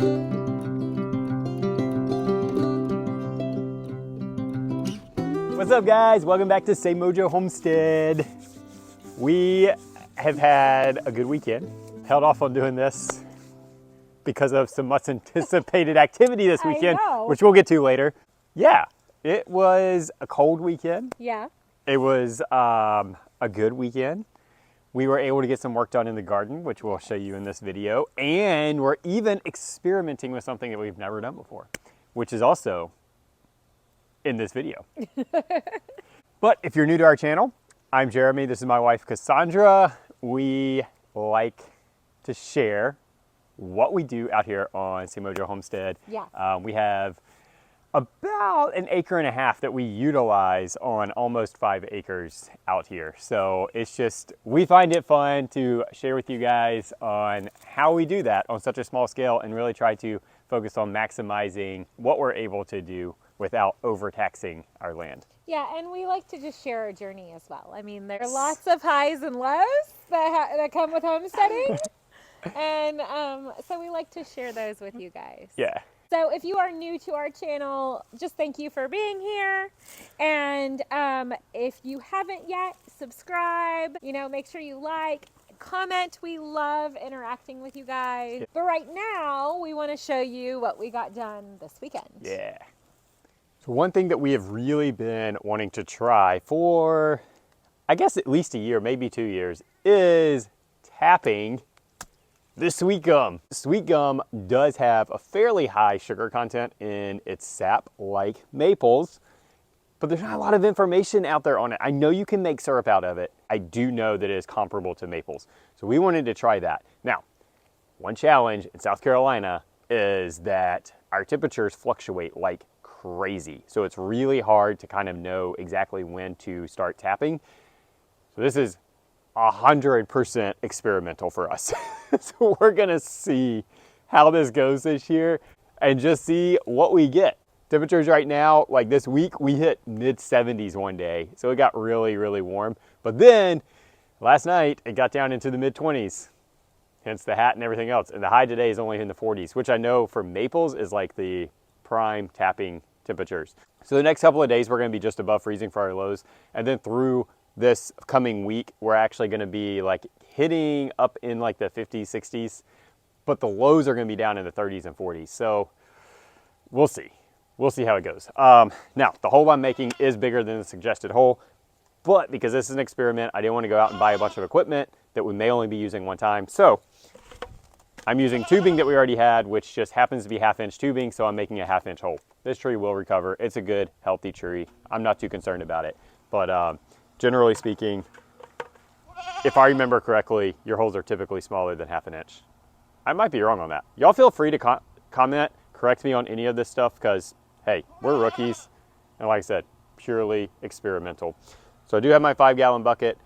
What's up, guys? Welcome back to Say Mojo Homestead. We have had a good weekend. Held off on doing this because of some much anticipated activity this weekend, which we'll get to later. Yeah, it was a cold weekend. Yeah. It was a good weekend. We were able to get some work done in the garden, which we'll show you in this video. And we're even experimenting with something that we've never done before, which is also in this video. But if you're new to our channel, I'm Jeremy. This is my wife, Cassandra. We like to share what we do out here on Say Mojo Homestead. Yeah. We have about 1.5 acres that we utilize on almost 5 acres out here. So it's just, we find it fun to share with you guys on how we do that on such a small scale and really try to focus on maximizing what we're able to do without overtaxing our land. Yeah, and we like to just share our journey as well. I mean, there are lots of highs and lows that come with homesteading. And so we like to share those with you guys. Yeah. So if you are new to our channel, just thank you for being here. And if you haven't yet, subscribe, make sure you like, comment. We love interacting with you guys. Yeah. But right now, we want to show you what we got done this weekend. Yeah. So one thing that we have really been wanting to try for, I guess at least a year, maybe 2 years, is tapping the sweet gum. Sweet gum does have a fairly high sugar content in its sap, like maples, but there's not a lot of information out there on it. I know you can make syrup out of it. I do know that it is comparable to maples. So we wanted to try that. Now, one challenge in South Carolina is that our temperatures fluctuate like crazy. So it's really hard to kind of know exactly when to start tapping. So this is 100% experimental for us. So we're gonna see how this goes this year and just see what we get. Temperatures right now, like this week, we hit mid-70s one day. So it got really, really warm. But then last night, it got down into the mid-20s, hence the hat and everything else. And the high today is only in the 40s, which I know for maples is like the prime tapping temperatures. So the next couple of days, we're gonna be just above freezing for our lows. And then through this coming week, we're actually going to be like hitting up in like the 50s, 60s, but the lows are going to be down in the 30s and 40s. So we'll see. We'll see how it goes. Now, the hole I'm making is bigger than the suggested hole, but because this is an experiment, I didn't want to go out and buy a bunch of equipment that we may only be using one time. So I'm using tubing that we already had, which just happens to be 1/2-inch tubing. So I'm making a 1/2-inch hole. This tree will recover. It's a good, healthy tree. I'm not too concerned about it, but generally speaking, if I remember correctly, your holes are typically smaller than 1/2 inch. I might be wrong on that. Y'all feel free to comment, correct me on any of this stuff, because, hey, we're rookies. And like I said, purely experimental. So I do have my 5-gallon bucket.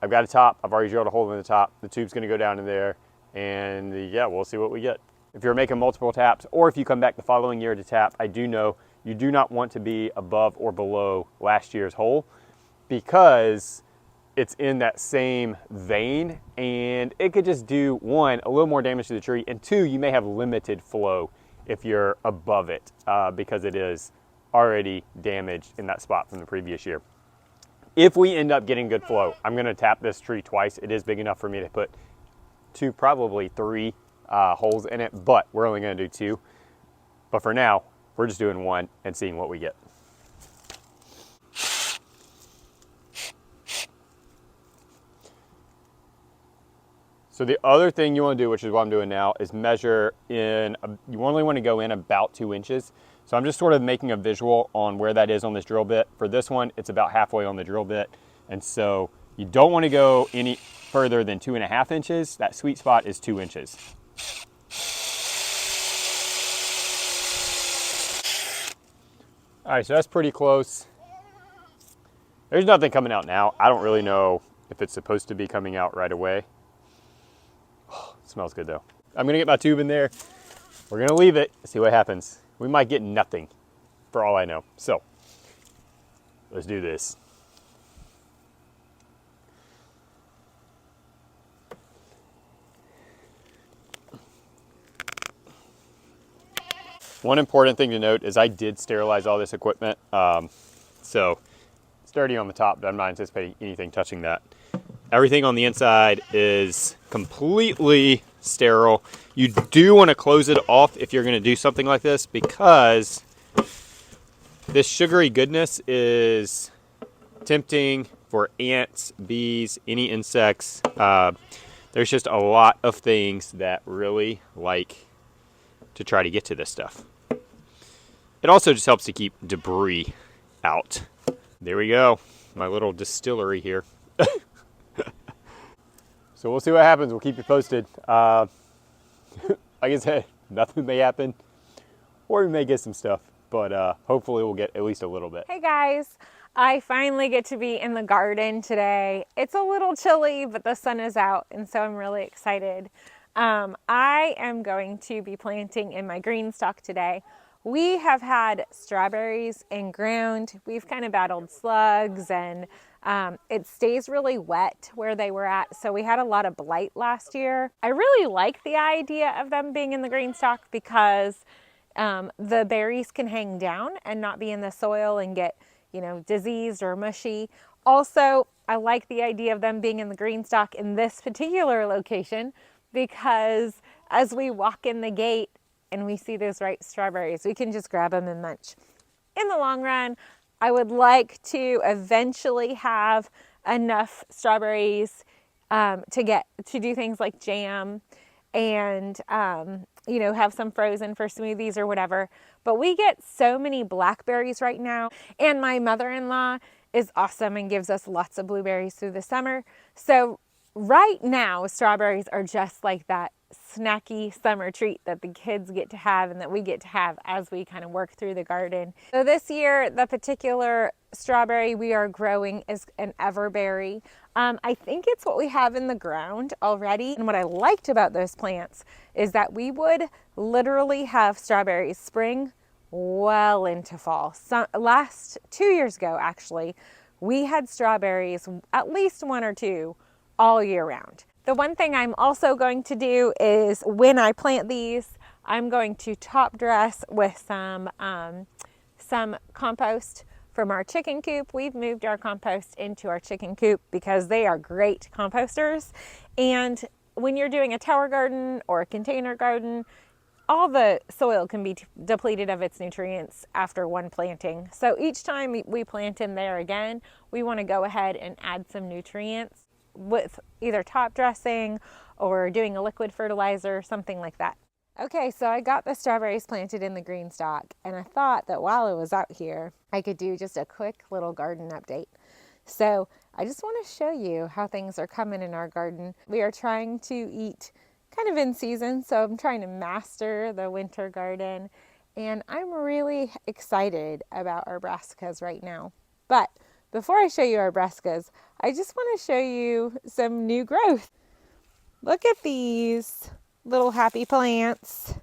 I've got a top. I've already drilled a hole in the top. The tube's going to go down in there. And yeah, we'll see what we get. If you're making multiple taps, or if you come back the following year to tap, I do know you do not want to be above or below last year's hole, because it's in that same vein and it could just do, one, a little more damage to the tree, and two, you may have limited flow if you're above it because it is already damaged in that spot from the previous year. If we end up getting good flow, I'm going to tap this tree twice. It is big enough for me to put 2, probably 3 holes in it, but we're only going to do 2. But for now, we're just doing 1 and seeing what we get. So the other thing you want to do, which is what I'm doing now, is measure in, you only want to go in about 2 inches. So I'm just sort of making a visual on where that is on this drill bit. For this one, it's about halfway on the drill bit. And so you don't want to go any further than 2.5 inches. That sweet spot is 2 inches. All right, so that's pretty close. There's nothing coming out now. I don't really know if it's supposed to be coming out right away. It smells good though. I'm gonna get my tube in there. We're gonna leave it, see what happens. We might get nothing for all I know. So let's do this. One important thing to note is I did sterilize all this equipment. So it's dirty on the top, but I'm not anticipating anything touching that. Everything on the inside is completely sterile. You do want to close it off if you're going to do something like this, because this sugary goodness is tempting for ants, bees, any insects. There's just a lot of things that really like to try to get to this stuff. It also just helps to keep debris out. There we go, my little distillery here. So we'll see what happens. We'll keep you posted. Like I said, nothing may happen, or we may get some stuff, but hopefully we'll get at least a little bit. Hey guys, I finally get to be in the garden today. It's a little chilly, but the sun is out, and so I'm really excited. I am going to be planting in my green stock today. We have had strawberries in ground. We've kind of battled slugs, and it stays really wet where they were at. So we had a lot of blight last year. I really like the idea of them being in the green stock because the berries can hang down and not be in the soil and get, you know, diseased or mushy. Also, I like the idea of them being in the green stock in this particular location because as we walk in the gate and we see those ripe strawberries, we can just grab them and munch. In the long run, I would like to eventually have enough strawberries to do things like jam and you know, have some frozen for smoothies or whatever. But we get so many blackberries right now, and my mother-in-law is awesome and gives us lots of blueberries through the summer. So right now, strawberries are just like that snacky summer treat that the kids get to have and that we get to have as we kind of work through the garden. So this year, the particular strawberry we are growing is an everberry. I think it's what we have in the ground already. And what I liked about those plants is that we would literally have strawberries spring well into fall. Last 2 years ago, actually, we had strawberries, at least one or two, all year round. The one thing I'm also going to do is when I plant these, I'm going to top dress with some compost from our chicken coop. We've moved our compost into our chicken coop because they are great composters. And when you're doing a tower garden or a container garden, all the soil can be depleted of its nutrients after one planting. So each time we plant in there again, we want to go ahead and add some nutrients with either top dressing or doing a liquid fertilizer, something like that. Okay, so I got the strawberries planted in the green stock, and I thought that while I was out here, I could do just a quick little garden update. So I just want to show you how things are coming in our garden. We are trying to eat kind of in season, so I'm trying to master the winter garden, and I'm really excited about our brassicas right now. But before I show you our brassicas, I just want to show you some new growth. Look at these little happy plants.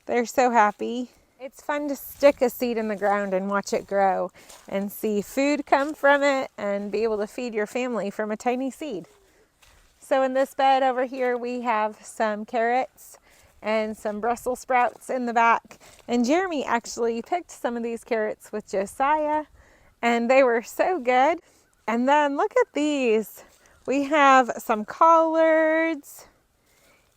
They're so happy. It's fun to stick a seed in the ground and watch it grow and see food come from it and be able to feed your family from a tiny seed. So in this bed over here, we have some carrots and some Brussels sprouts in the back. And Jeremy actually picked some of these carrots with Josiah, and they were so good. And then look at these. We have some collards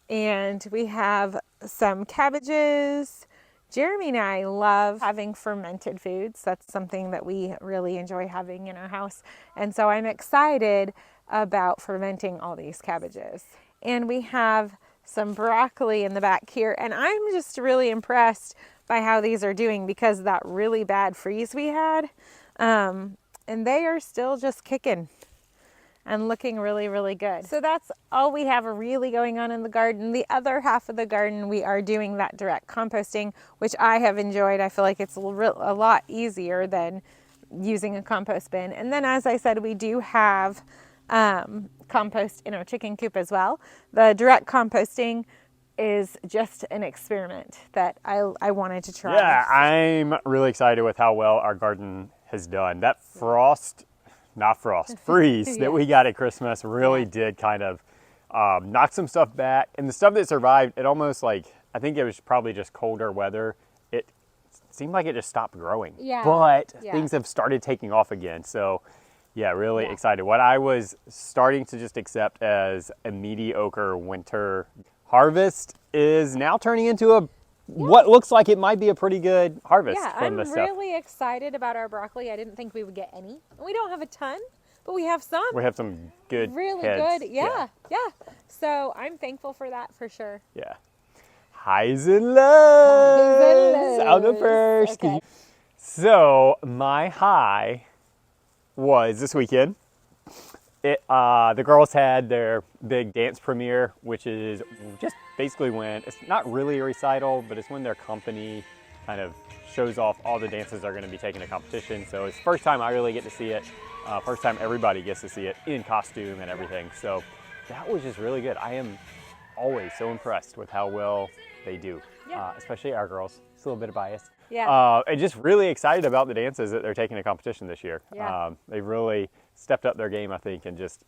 and we have some cabbages. Jeremy and I love having fermented foods. That's something that we really enjoy having in our house. And so I'm excited about fermenting all these cabbages. And we have some broccoli in the back here. And I'm just really impressed by how these are doing because of that really bad freeze we had. And they are still just kicking and looking really, really good. So that's all we have really going on in the garden. The other half of the garden, we are doing that direct composting, which I have enjoyed. I feel like it's a lot easier than using a compost bin. And then, as I said, we do have compost in our chicken coop as well. The direct composting is just an experiment that I wanted to try. Yeah, I'm really excited with how well our garden has done. That freeze Yeah. that we got at Christmas really did kind of knock some stuff back. And the stuff that survived, it almost like, I think it was probably just colder weather it seemed like it just stopped growing. Yeah. But Yeah. things have started taking off again. So yeah, really Yeah. excited. What I was starting to just accept as a mediocre winter harvest is now turning into a what looks like it might be a pretty good harvest Yeah, from I'm this stuff. really excited about our broccoli. I didn't think we would get any. We don't have a ton, but we have some. We have some good Really heads. good. Yeah, yeah. So I'm thankful for that for sure. Yeah. Highs and lows. I'll go lows. first. Okay. So my high was this weekend. The girls had their big dance premiere, which is just basically when, it's not really a recital, but it's when their company kind of shows off all the dances they're going to be taking to competition. So it's the first time I really get to see it. First time everybody gets to see it in costume and everything. So that was just really good. I am always so impressed with how well they do, Yeah. especially our girls. It's a little bit of bias. Yeah. And just really excited about the dances that they're taking to competition this year. Yeah. They've really stepped up their game, I think, and just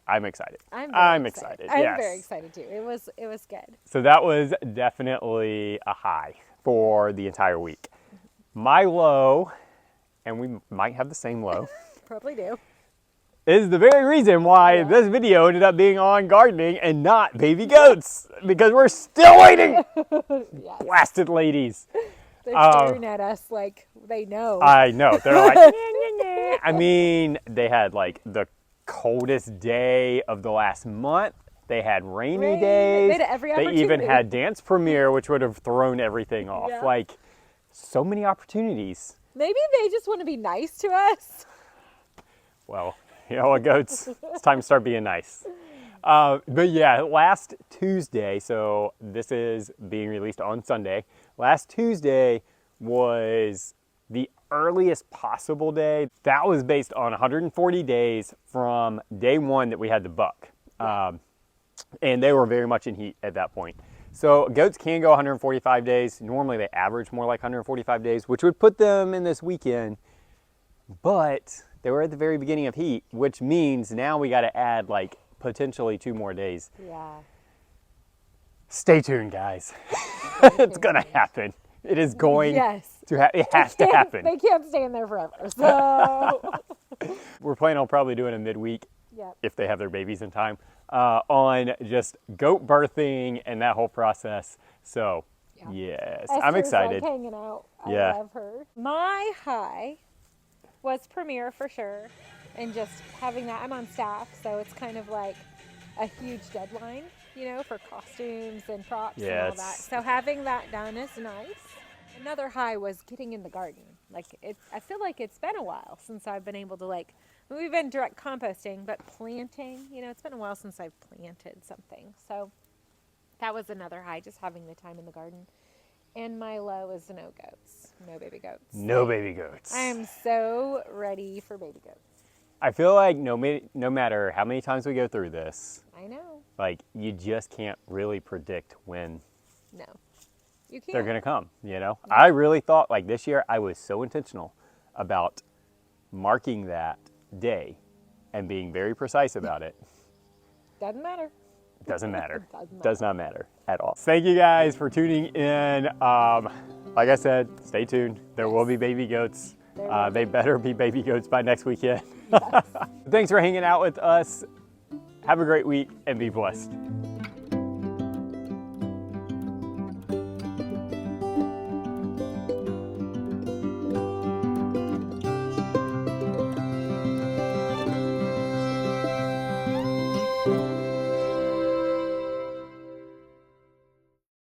I'm excited. I'm excited. I'm yes. very excited too. It was good. So that was definitely a high for the entire week. My low, and we might have the same low, Probably do. is the very reason why Yeah. this video ended up being on gardening and not baby goats, because we're still waiting. Yes. Blasted ladies. They're staring at us like they know. I know. They're like, "Nyeh, nyeh, nyeh." I mean, they had like the coldest day of the last month. They had rainy Rain. days. They had every They even opportunity. had dance premiere, which would have thrown everything off. Yeah. Like, so many opportunities. Maybe they just want to be nice to us. Well, you know what, goats? It's time to start being nice. But yeah, last Tuesday, so this is being released on Sunday. Last Tuesday was the earliest possible day. That was based on 140 days from day one that we had the buck. And they were very much in heat at that point. So goats can go 145 days. Normally they average more like 145 days, which would put them in this weekend. But they were at the very beginning of heat, which means now we got to add like potentially 2 more days. Yeah. Stay tuned, guys. It's gonna happen. It is going Yes. to it has to happen. They can't stay in there forever. So We're planning on probably doing a midweek, yeah. if they have their babies in time, on just goat birthing and that whole process. So Yeah. yes, Esther's I'm excited. Like hanging out. Yeah. I love her. My high was premiere for sure, and just having that. I'm on staff, so it's kind of like a huge deadline, you know, for costumes and props Yeah, and all that. it's- So having that done is nice. Another high was getting in the garden. Like I feel like it's been a while since I've been able to we've been direct composting, but planting, you know, it's been a while since I've planted something. So that was another high, just having the time in the garden. And my low is no goats, no baby goats. No baby goats. I am so ready for baby goats. I feel like no matter how many times we go through this, I know. like you just can't really predict when No, you can't. they're gonna come, you know? I really thought like this year I was so intentional about marking that day and being very precise about it. Doesn't matter. Doesn't matter. Doesn't matter. Does not matter at all. Thank you guys for tuning in. Like I said, stay tuned. There will be baby goats. They better be baby goats by next weekend. Thanks for hanging out with us. Have a great week and be blessed.